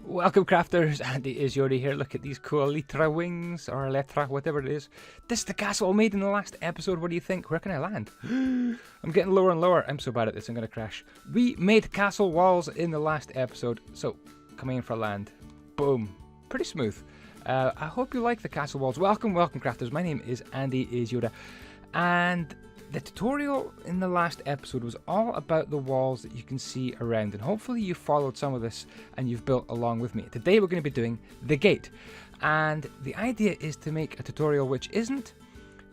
Welcome crafters, andyisyoda here. Look at these cool Electro wings, or Electra, whatever it is. This is the castle I made in the last episode. What do you think? Where can I land? I'm getting lower and lower. I'm so bad at this, I'm going to crash. We made castle walls in the last episode, so coming in for land. Boom. Pretty smooth. I hope you like the castle walls. Welcome crafters. My name is andyisyoda, and the tutorial in the last episode was all about the walls that you can see around, and hopefully you followed some of this and you've built along with me. Today we're going to be doing the gate, and the idea is to make a tutorial which isn't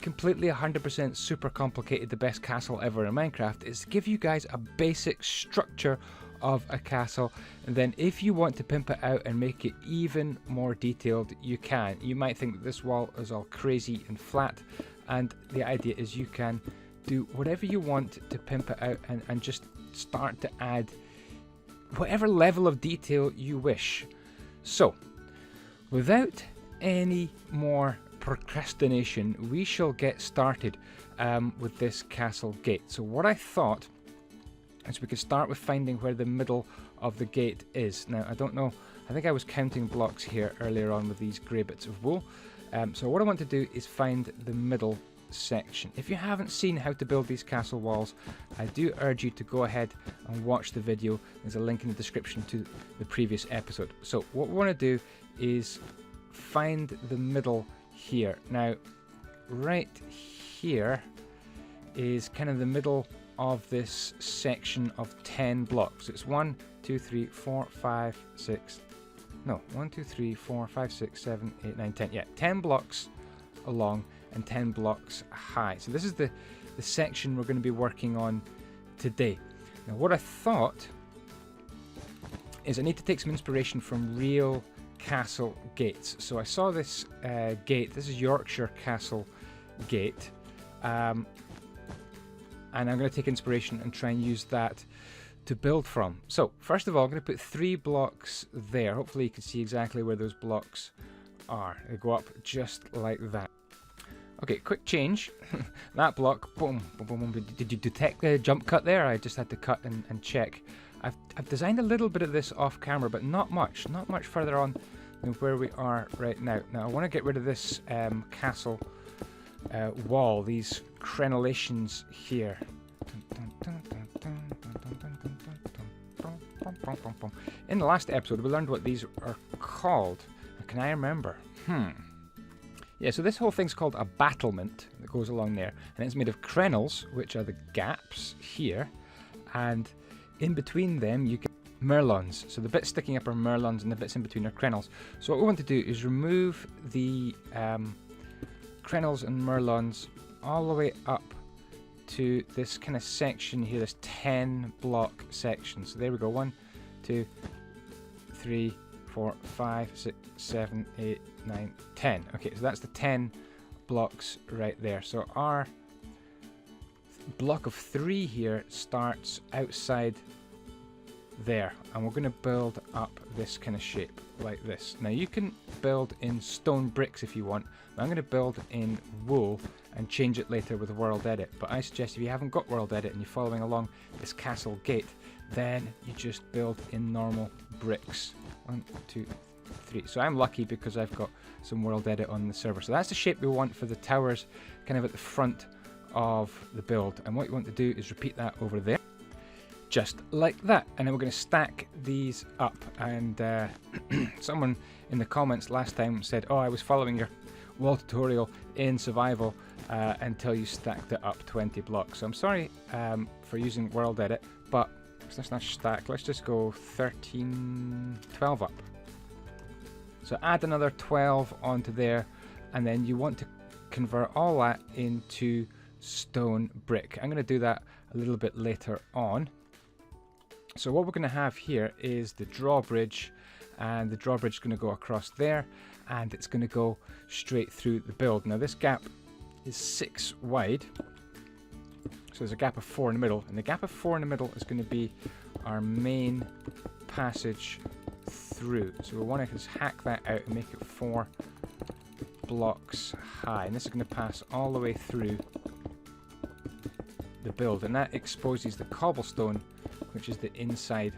completely 100% super complicated, the best castle ever in Minecraft. It's to give you guys a basic structure of a castle, and then if you want to pimp it out and make it even more detailed, you can. You might think that this wall is all crazy and flat, and the idea is you can do whatever you want to pimp it out and just start to add whatever level of detail you wish. So, without any more procrastination, we shall get started with this castle gate. So what I thought is we could start with finding where the middle of the gate is. Now, I don't know, I think I was counting blocks here earlier on with these grey bits of wool. So what I want to do is find the middle section. If you haven't seen how to build these castle walls, I do urge you to go ahead and watch the video. There's a link in the description to the previous episode. So what we want to do is find the middle here. Now, right here is kind of the middle of this section of 10 blocks. It's 1, 2, 3, 4, 5, 6. No, 1, 2, 3, 4, 5, 6, 7, 8, 9, 10. Yeah, 10 blocks along and 10 blocks high. So this is the section we're going to be working on today. Now what I thought is I need to take some inspiration from real castle gates. So I saw this gate. This is Yorkshire Castle Gate. And I'm going to take inspiration and try and use that to build from. So first of all, I'm going to put 3 blocks there. Hopefully you can see exactly where those blocks are. They go up just like that. Okay, quick change. That block, boom, boom, boom, boom. Did you detect the jump cut there? I just had to cut and check. I've designed a little bit of this off camera, but not much further on than where we are right now. Now I want to get rid of this castle wall, these crenellations here. In the last episode, we learned what these are called. Can I remember? Yeah, so this whole thing's called a battlement that goes along there, and it's made of crenels, which are the gaps here, and in between them you get merlons. So the bits sticking up are merlons and the bits in between are crenels. So what we want to do is remove the crenels and merlons all the way up to this kind of section here, this 10 block section. So there we go, 1, 2, 3, 4, 5, 6, 7, 8, 9, 10. Okay, so that's the 10 blocks right there. So our block of 3 here starts outside there, and we're going to build up this kind of shape like this. Now you can build in stone bricks if you want. I'm going to build in wool and change it later with World Edit, but I suggest if you haven't got World Edit and you're following along this castle gate, then you just build in normal bricks. 1, 2, 3. So I'm lucky because I've got some World Edit on the server. So that's the shape we want for the towers, kind of at the front of the build. And what you want to do is repeat that over there, just like that. And then we're going to stack these up. And someone in the comments last time said, oh, I was following your wall tutorial in survival until you stacked it up 20 blocks. So I'm sorry for using World Edit, but let's not stack, let's just go 12 up. So add another 12 onto there, and then you want to convert all that into stone brick. I'm going to do that a little bit later on. So what we're going to have here is the drawbridge, and the drawbridge is going to go across there, and it's going to go straight through the build. Now this gap is 6 wide. So there's a gap of 4 in the middle, and the gap of 4 in the middle is going to be our main passage through. So we want to just hack that out and make it 4 blocks high, and this is going to pass all the way through the build, and that exposes the cobblestone, which is the inside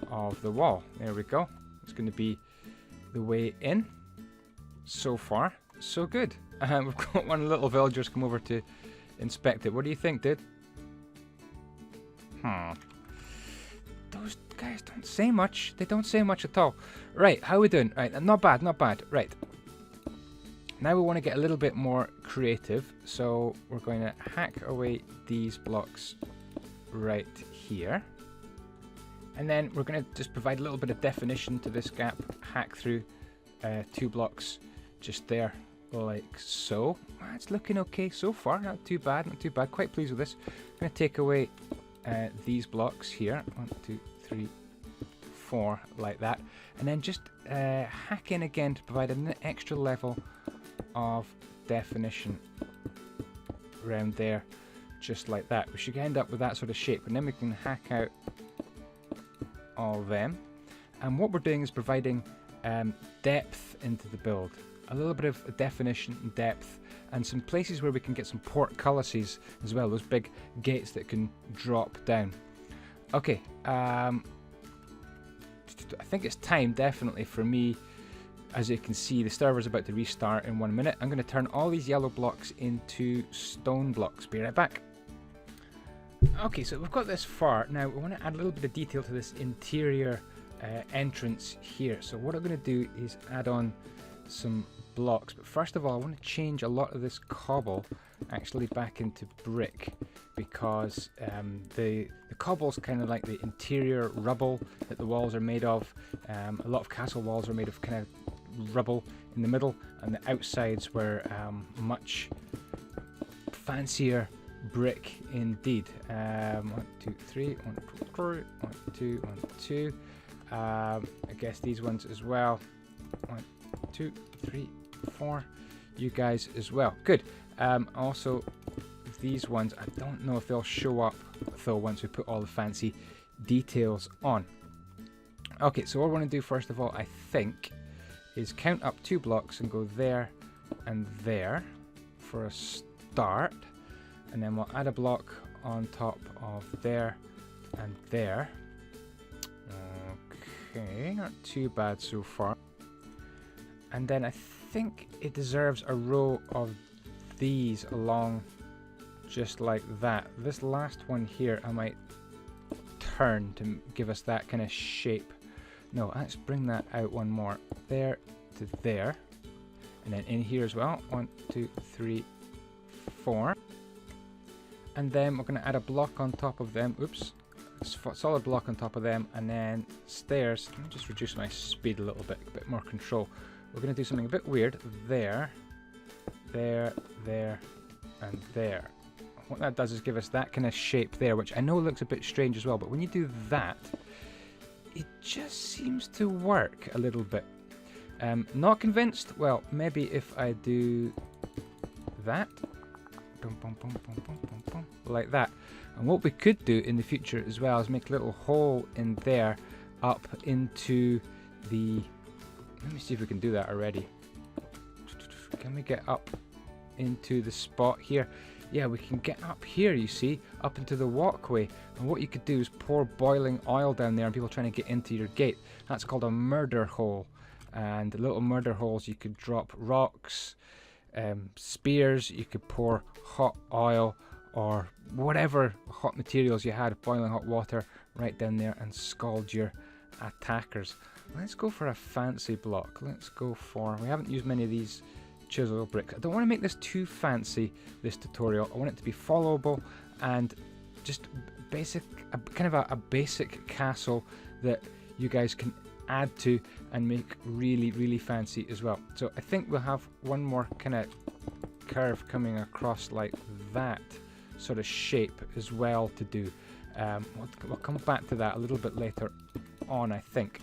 of the wall. There we go. It's going to be the way in. So far, so good. We've got one little villager's come over to inspect it. What do you think, dude? Those guys don't say much. They don't say much at all. Right, how are we doing? Right, not bad, not bad. Right. Now we want to get a little bit more creative. So we're going to hack away these blocks right here. And then we're going to just provide a little bit of definition to this gap. Hack through 2 blocks just there, like so. It's looking okay so far. Not too bad, not too bad. Quite pleased with this. I'm going to take away these blocks here. 1, 2, 3, 4, like that. And then just hack in again to provide an extra level of definition around there, just like that. We should end up with that sort of shape, and then we can hack out all of them. And what we're doing is providing depth into the build, a little bit of definition and depth, and some places where we can get some portcullises as well, those big gates that can drop down. Okay, I think it's time definitely for me. As you can see, the server's about to restart in 1 minute. I'm going to turn all these yellow blocks into stone blocks. Be right back. Okay, so we've got this far. Now we want to add a little bit of detail to this interior entrance here. So what I'm going to do is add on some blocks. But first of all, I want to change a lot of this cobble actually back into brick, because the cobble's kind of like the interior rubble that the walls are made of. A lot of castle walls are made of kind of rubble in the middle, and the outsides were much fancier brick indeed. 1, 2, 3, 1, 2, 1, 2, 1, 2. I guess these ones as well. 1, 2, 3, 4. You guys as well. Good. Also, these ones, I don't know if they'll show up though once we put all the fancy details on. Okay, so what I want to do first of all, I think, is count up 2 blocks and go there and there for a start, and then we'll add a block on top of there and there. Okay, not too bad so far. And then I think it deserves a row of these along just like that. This last one here I might turn to give us that kind of shape. No, let's bring that out one more. There to there. And then in here as well. 1, 2, 3, 4. And then we're going to add a block on top of them. Oops. Solid block on top of them. And then stairs. Let me just reduce my speed a little bit. A bit more control. We're going to do something a bit weird. There. There. There. And there. What that does is give us that kind of shape there, which I know looks a bit strange as well. But when you do that, it just seems to work a little bit. Not convinced? Well, maybe if I do that, like that. And what we could do in the future as well is make a little hole in there up into the... Let me see if we can do that already. Can we get up into the spot here? Yeah, we can get up here, you see, up into the walkway. And what you could do is pour boiling oil down there and people trying to get into your gate. That's called a murder hole. And the little murder holes, you could drop rocks, spears, you could pour hot oil or whatever hot materials you had, boiling hot water right down there and scald your attackers. Let's go for a fancy block. Let's go for... We haven't used many of these chisel bricks. I don't want to make this too fancy, this tutorial. I want it to be followable and just basic, kind of a basic castle that you guys can add to and make really, really fancy as well. So I think we'll have one more kind of curve coming across like that sort of shape as well to do. We'll come back to that a little bit later on, I think.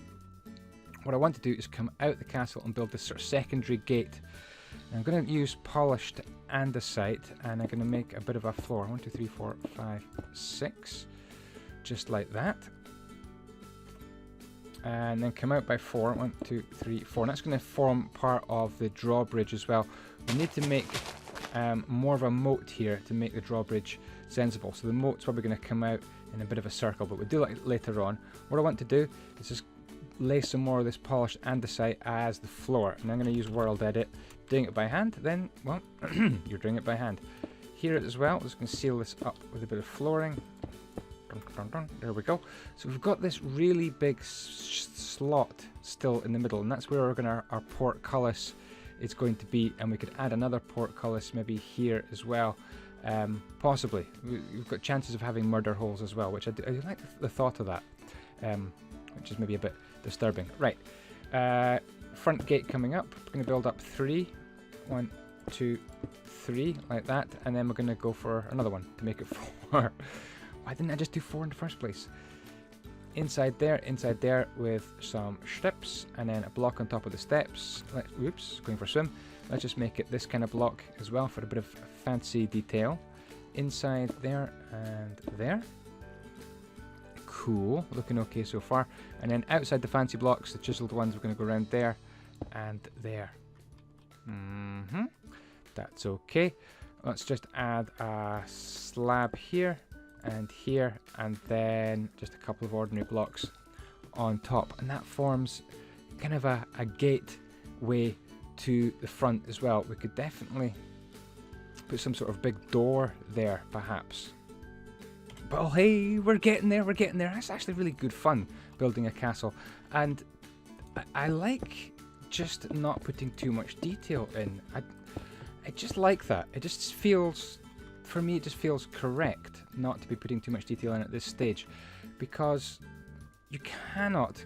What I want to do is come out the castle and build this sort of secondary gate. I'm going to use polished andesite and I'm going to make a bit of a floor. 1, 2, 3, 4, 5, 6. Just like that. And then come out by 4. 1, 2, 3, 4. And that's going to form part of the drawbridge as well. We need to make more of a moat here to make the drawbridge sensible. So the moat's probably going to come out in a bit of a circle, but we'll do that later on. What I want to do is just lay some more of this polished andesite as the floor. And I'm going to use World Edit. Doing it by hand, then, well, you're doing it by hand. Here as well, I'm just going to seal this up with a bit of flooring. Dun, dun, dun. There we go. So we've got this really big slot still in the middle, and that's where we're going to, our portcullis is going to be, and we could add another portcullis maybe here as well. Possibly. We've got chances of having murder holes as well, which I like the thought of that, which is maybe a bit disturbing. Right. Front gate coming up. We're going to build up 3. 1, 2, 3, like that, and then we're going to go for another one to make it 4. Why didn't I just do 4 in the first place? Inside there with some steps, and then a block on top of the steps. Oops, going for a swim. Let's just make it this kind of block as well for a bit of fancy detail. Inside there and there. Cool, looking okay so far. And then outside the fancy blocks, the chiseled ones, we're going to go around there and there. That's okay. Let's just add a slab here, and then just a couple of ordinary blocks on top, and that forms kind of a gateway to the front as well. We could definitely put some sort of big door there, perhaps. But oh hey, we're getting there. It's actually really good fun building a castle, and I like just not putting too much detail in. I just like that. It just feels, for me, it just feels correct not to be putting too much detail in at this stage, because you cannot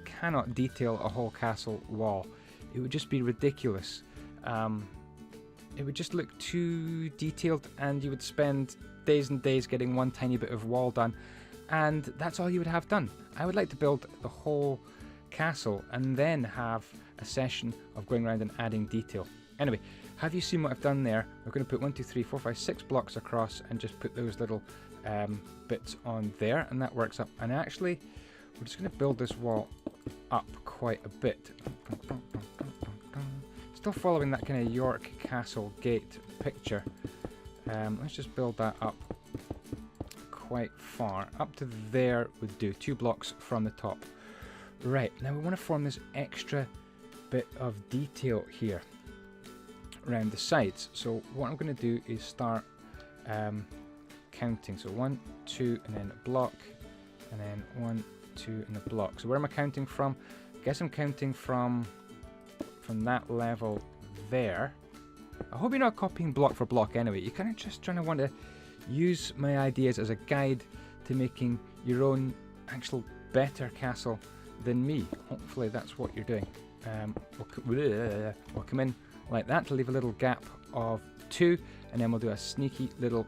detail a whole castle wall. It would just be ridiculous. It would just look too detailed, and you would spend days and days getting one tiny bit of wall done, and that's all you would have done. I would like to build the whole castle and then have a session of going around and adding detail. Anyway, have you seen what I've done there? We're going to put 1, 2, 3, 4, 5, 6 blocks across and just put those little bits on there, and that works up. And actually, we're just going to build this wall up quite a bit. Still following that kind of York Castle gate picture. Let's just build that up quite far. Up to there would do. 2 blocks from the top. Right, now we want to form this extra bit of detail here around the sides. So what I'm going to do is start counting. So 1, 2, and then a block, and then 1, 2, and a block. So where am I counting from? I guess I'm counting from that level there. I hope you're not copying block for block anyway. You're kind of just trying to want to use my ideas as a guide to making your own actual better castle than me. Hopefully that's what you're doing. We'll come in like that to leave a little gap of 2, and then we'll do a sneaky little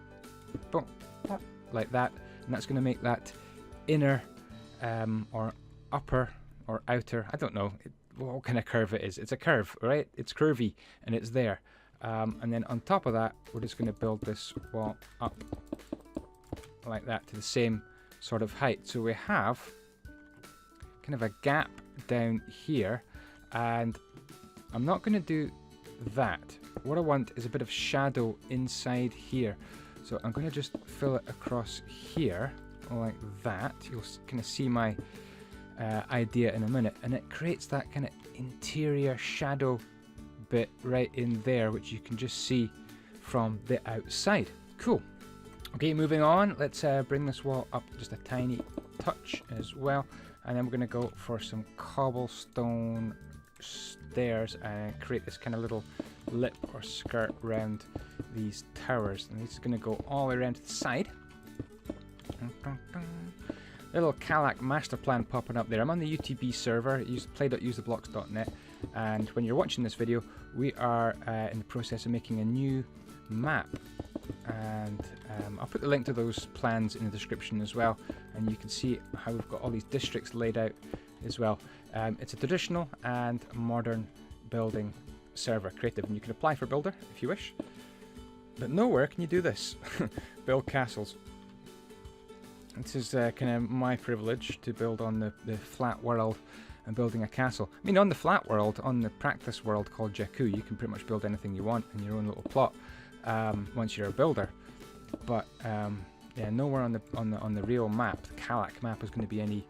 boom, like that, and that's going to make that inner or upper or outer, I don't know what kind of curve it is. It's a curve, right? It's curvy, and it's there. And then on top of that, we're just going to build this wall up like that to the same sort of height. So we have kind of a gap down here, and I'm not going to do that. What I want is a bit of shadow inside here. So I'm going to just fill it across here like that. You'll kind of see my idea in a minute, and it creates that kind of interior shadow bit right in there, which you can just see from the outside. Cool. Okay, moving on, let's bring this wall up just a tiny touch as well, and then we're going to go for some cobblestone stairs and create this kind of little lip or skirt around these towers, and this is going to go all the way around to the side. Little Calac master plan popping up there. I'm on the UTB server, play.usetheblocks.net, and when you're watching this video, we are in the process of making a new map, and I'll put the link to those plans in the description as well, and you can see how we've got all these districts laid out as well. It's a traditional and modern building server, creative, and you can apply for builder if you wish, but nowhere can you do this. Build castles. This is kind of my privilege to build on the flat world and building a castle. I mean, on the flat world, on the practice world called Jakku, you can pretty much build anything you want in your own little plot once you're a builder. But yeah, nowhere on the real map, the Calac map, is going to be any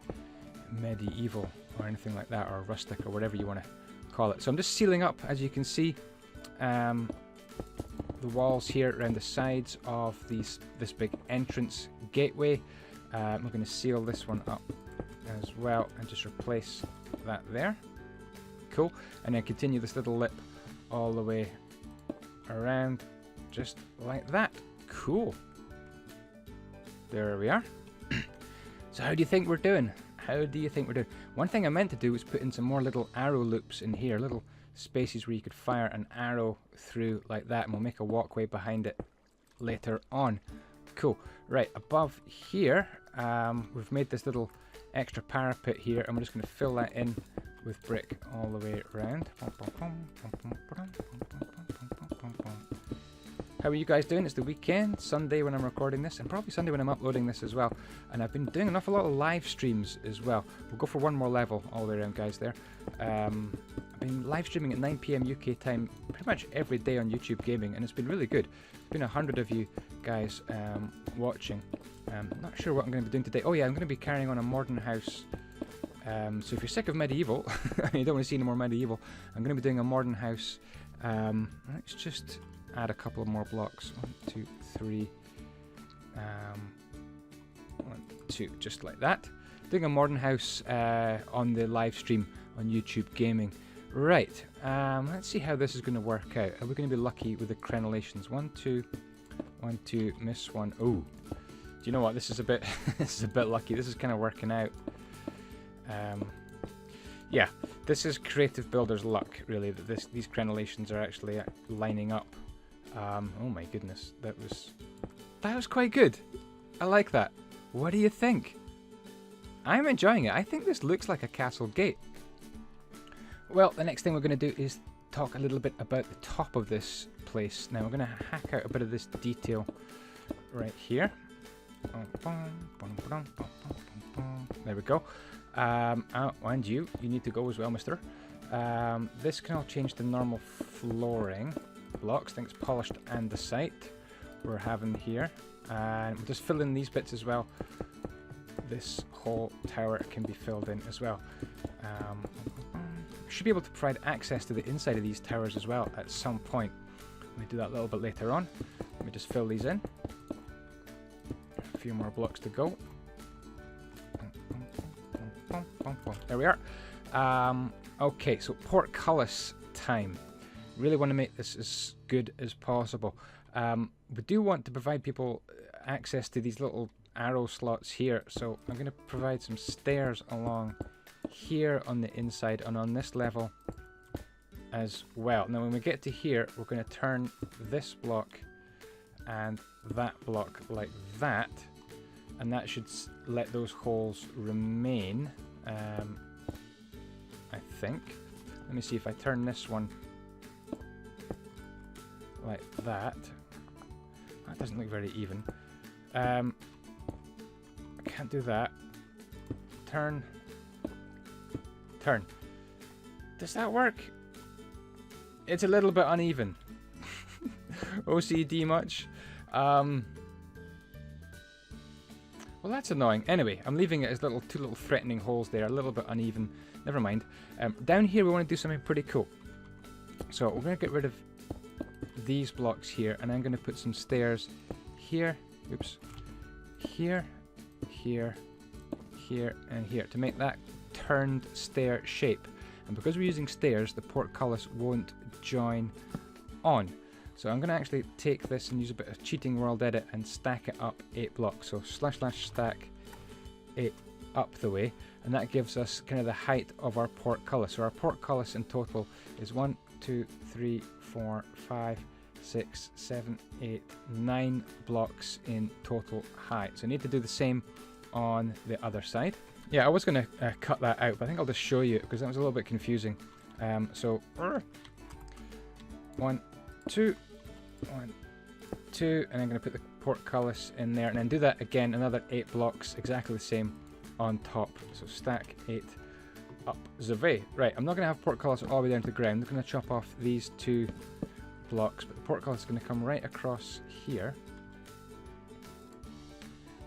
medieval or anything like that, or rustic, or whatever you want to call it. So I'm just sealing up, as you can see, the walls here around the sides of this big entrance gateway. We're going to seal this one up as well and just replace that there. Cool. And then continue this little lip all the way around, just like that. Cool. There we are. So how do you think we're doing? How do you think we're doing? One thing I meant to do was put in some more little arrow loops in here, little spaces where you could fire an arrow through like that, and we'll make a walkway behind it later on. Cool. Right, above here, we've made this little extra parapet here, and we're just going to fill that in with brick all the way around. How are you guys doing? It's the weekend, Sunday when I'm recording this, and probably Sunday when I'm uploading this as well. And I've been doing an awful lot of live streams as well. We'll go for one more level all the way around, guys, there. I've been live streaming at 9 PM UK time pretty much every day on YouTube Gaming, and it's been really good. There's been 100 of you guys watching. Not sure what I'm going to be doing today. Oh yeah, I'm going to be carrying on a modern house. So if you're sick of medieval, and you don't want to see any more medieval, I'm going to be doing a modern house. Let's just add a couple of more blocks. 1, 2, 3. 1, 2, just like that. Doing a modern house on the live stream on YouTube Gaming. Right, let's see how this is going to work out. Are we going to be lucky with the crenellations? 1, 2, 1, 2, miss 1. Oh, do you know what? This is a bit, this is a bit lucky. This is kind of working out. Yeah, this is creative builder's luck, really. That these crenellations are actually lining up. Oh my goodness, that was quite good. I like that. What do you think? I'm enjoying it. I think this looks like a castle gate. Well, the next thing we're going to do is talk a little bit about the top of this place. Now we're going to hack out a bit of this detail right here. There we go. And you need to go as well, mister. This can all change to normal flooring blocks. I think it's polished andesite we're having here. And we'll just fill in these bits as well. This whole tower can be filled in as well. Should be able to provide access to the inside of these towers as well at some point. Let me do that a little bit later on. Let me just fill these in. A few more blocks to go. There we are. Okay, so portcullis time. Really want to make this as good as possible. We do want to provide people access to these little arrow slots here, so I'm going to provide some stairs along here on the inside and on this level as well. Now when we get to here, we're going to turn this block and that block like that, and that should let those holes remain. I think. Let me see if I turn this one like that. That doesn't look very even. I can't do that. Turn. Does that work? It's a little bit uneven. OCD much? Well, that's annoying. Anyway, I'm leaving it as two little threatening holes there, a little bit uneven. Never mind. Down here, we want to do something pretty cool. So we're going to get rid of these blocks here, and I'm going to put some stairs here. Oops. Here, here, here, and here to make that turned stair shape. And because we're using stairs, the portcullis won't join on. So I'm going to actually take this and use a bit of cheating world edit and stack it up 8 blocks. So / stack 8 up the way, and that gives us kind of the height of our portcullis. So our portcullis in total is 1, 2, 3, 4, 5, 6, 7, 8, 9 blocks in total height. So I need to do the same on the other side. Yeah, I was going to cut that out, but I think I'll just show you because that was a little bit confusing. So 1, 2, 1, 2, and I'm going to put the portcullis in there, and then do that again, another 8 blocks, exactly the same on top. So stack 8 up the way. Right, I'm not going to have portcullis all the way down to the ground. I'm going to chop off these 2 blocks, but the portcullis is going to come right across here,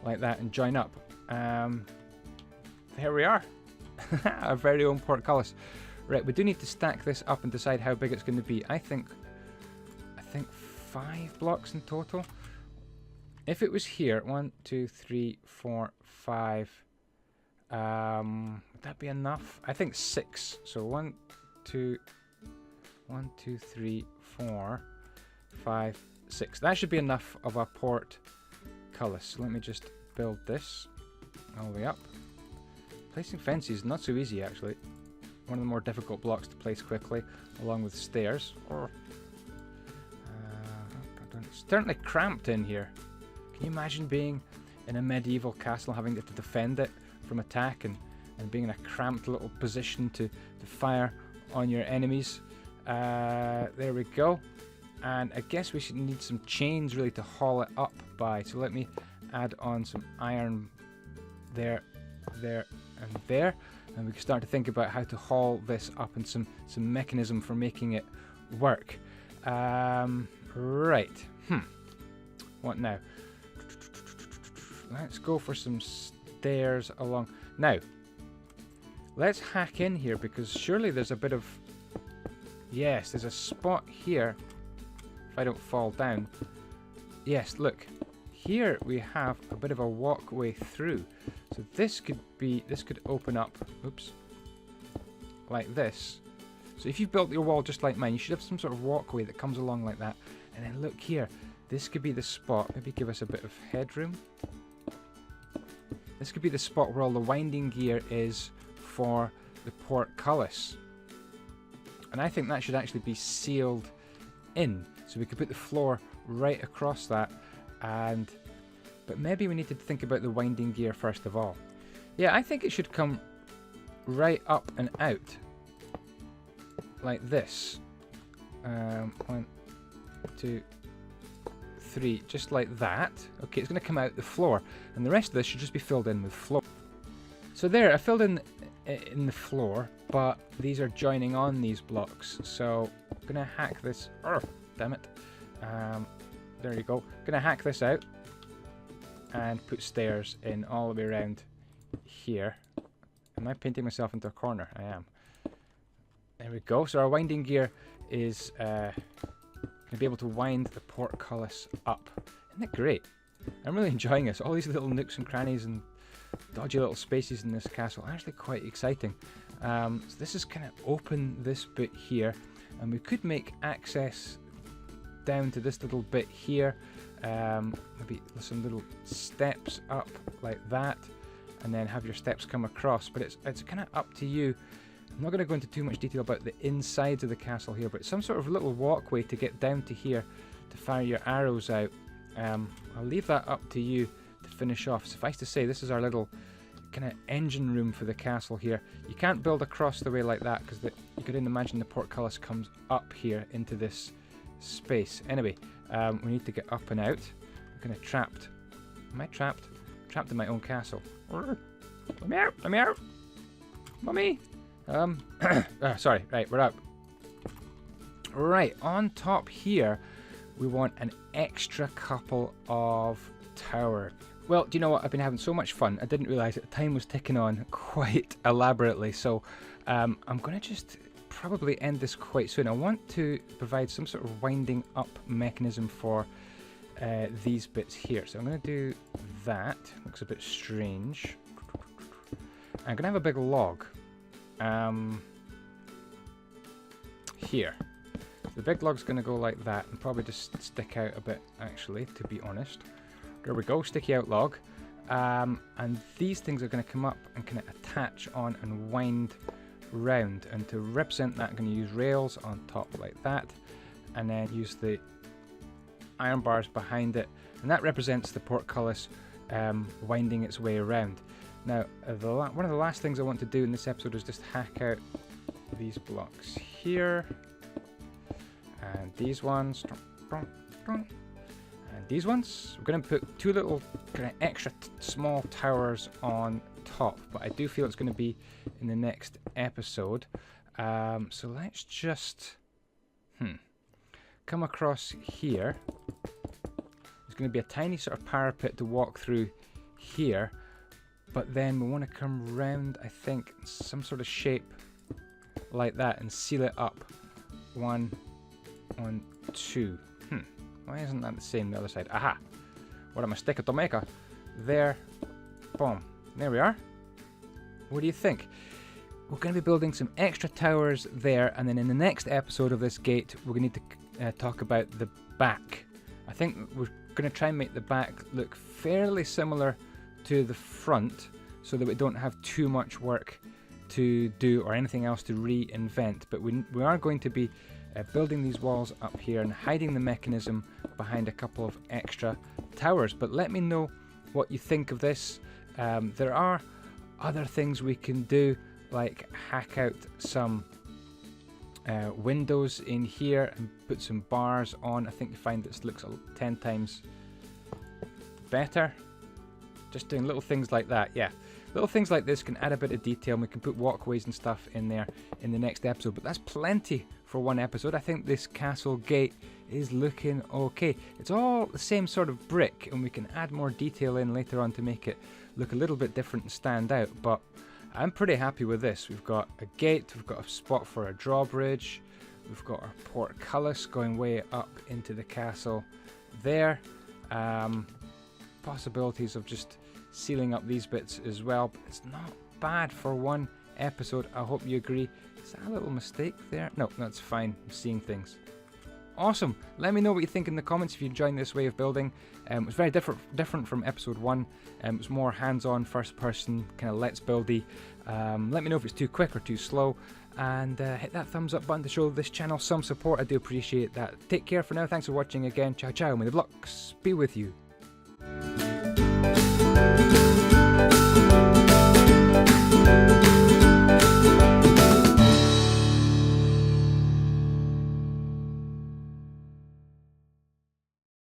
like that, and join up. There we are. Our very own portcullis. Right, we do need to stack this up and decide how big it's going to be. I think 5 blocks in total. If it was here, 1, 2, 3, 4, 5. Would that be enough? I think 6. So 1, 2, 3, 4, 5, 6. That should be enough of a portcullis. Let me just build this all the way up. Placing fences is not so easy, actually. One of the more difficult blocks to place quickly, along with stairs. It's certainly cramped in here. Can you imagine being in a medieval castle, having to defend it from attack, and being in a cramped little position to fire on your enemies? There we go. And I guess we should need some chains really to haul it up by. So let me add on some iron there, there, and there. And we can start to think about how to haul this up and some mechanism for making it work. Right. What now? Let's go for some stairs along. Now, let's hack in here, because surely there's a bit of... Yes, there's a spot here. If I don't fall down. Yes, look. Here we have a bit of a walkway through. So this could open up, oops, like this. So if you built your wall just like mine, you should have some sort of walkway that comes along like that. And then look here, this could be the spot. Maybe give us a bit of headroom. This could be the spot where all the winding gear is for the portcullis. And I think that should actually be sealed in. So we could put the floor right across that. But maybe we need to think about the winding gear first of all. Yeah, I think it should come right up and out. Like this. 1, 2, 3. Just like that. Okay, it's going to come out the floor. And the rest of this should just be filled in with floor. So there, I filled in the floor. But these are joining on these blocks. So I'm going to hack this. Damn it. There you go. Going to hack this out. And put stairs in all the way around here. Am I painting myself into a corner? I am. There we go. So our winding gear is going to be able to wind the portcullis up. Isn't that great? I'm really enjoying this. All these little nooks and crannies and dodgy little spaces in this castle are actually quite exciting. So this is kind of open this bit here. And we could make access down to this little bit here. Maybe some little steps up like that, and then have your steps come across. But it's kind of up to you. I'm not going to go into too much detail about the insides of the castle here, but some sort of little walkway to get down to here to fire your arrows out. I'll leave that up to you to finish off. Suffice to say, this is our little kind of engine room for the castle here. You can't build across the way like that, because you could imagine the portcullis comes up here into this space. Anyway, we need to get up and out. I'm kind of trapped. Am I trapped? Trapped in my own castle. Let me out! Let me out! Mummy! Sorry. Right, we're up. Right, on top here, we want an extra couple of towers. Well, do you know what? I've been having so much fun. I didn't realise that the time was ticking on quite elaborately. So I'm going to just probably end this quite soon. I want to provide some sort of winding up mechanism for these bits here. So I'm going to do that. Looks a bit strange. I'm going to have a big log here. The big log's going to go like that and probably just stick out a bit, actually, to be honest. There we go, sticky out log. And these things are going to come up and kind of attach on and wind round. And to represent that, I'm going to use rails on top like that. And then use the iron bars behind it. And that represents the portcullis winding its way around. Now, one of the last things I want to do in this episode is just hack out these blocks here. And these ones. And these ones. We're going to put two little kind of extra small towers on top. But I do feel it's going to be in the next episode. So let's just come across here. There's going to be a tiny sort of parapet to walk through here. but then we want to come round, I think, some sort of shape like that and seal it up. 1 on 2. Why isn't that the same the other side? Aha! What a mistake to make. There. Boom. There we are. What do you think? We're going to be building some extra towers there, and then in the next episode of this gate, we're going to need to talk about the back. I think we're going to try and make the back look fairly similar to the front, so that we don't have too much work to do or anything else to reinvent. But we are going to be building these walls up here and hiding the mechanism behind a couple of extra towers. But let me know what you think of this. There are other things we can do, like hack out some windows in here and put some bars on. I think you find this looks 10 times better. Just doing little things like that, yeah. Little things like this can add a bit of detail, and we can put walkways and stuff in there in the next episode. But that's plenty for one episode. I think this castle gate is looking okay. It's all the same sort of brick, and we can add more detail in later on to make it look a little bit different and stand out. But I'm pretty happy with this. We've got a gate, we've got a spot for a drawbridge, we've got our portcullis going way up into the castle there. Possibilities of just sealing up these bits as well, but it's not bad for one episode. I hope you agree. Is that a little mistake there? No, that's fine. I'm seeing things. Awesome. Let me know what you think in the comments if you enjoyed this way of building. It was very different from episode 1. It was more hands-on, first-person, kind of let's buildy. Let me know if it's too quick or too slow, and hit that thumbs up button to show this channel some support. I do appreciate that. Take care for now. Thanks for watching again. Ciao, ciao. May the blocks be with you.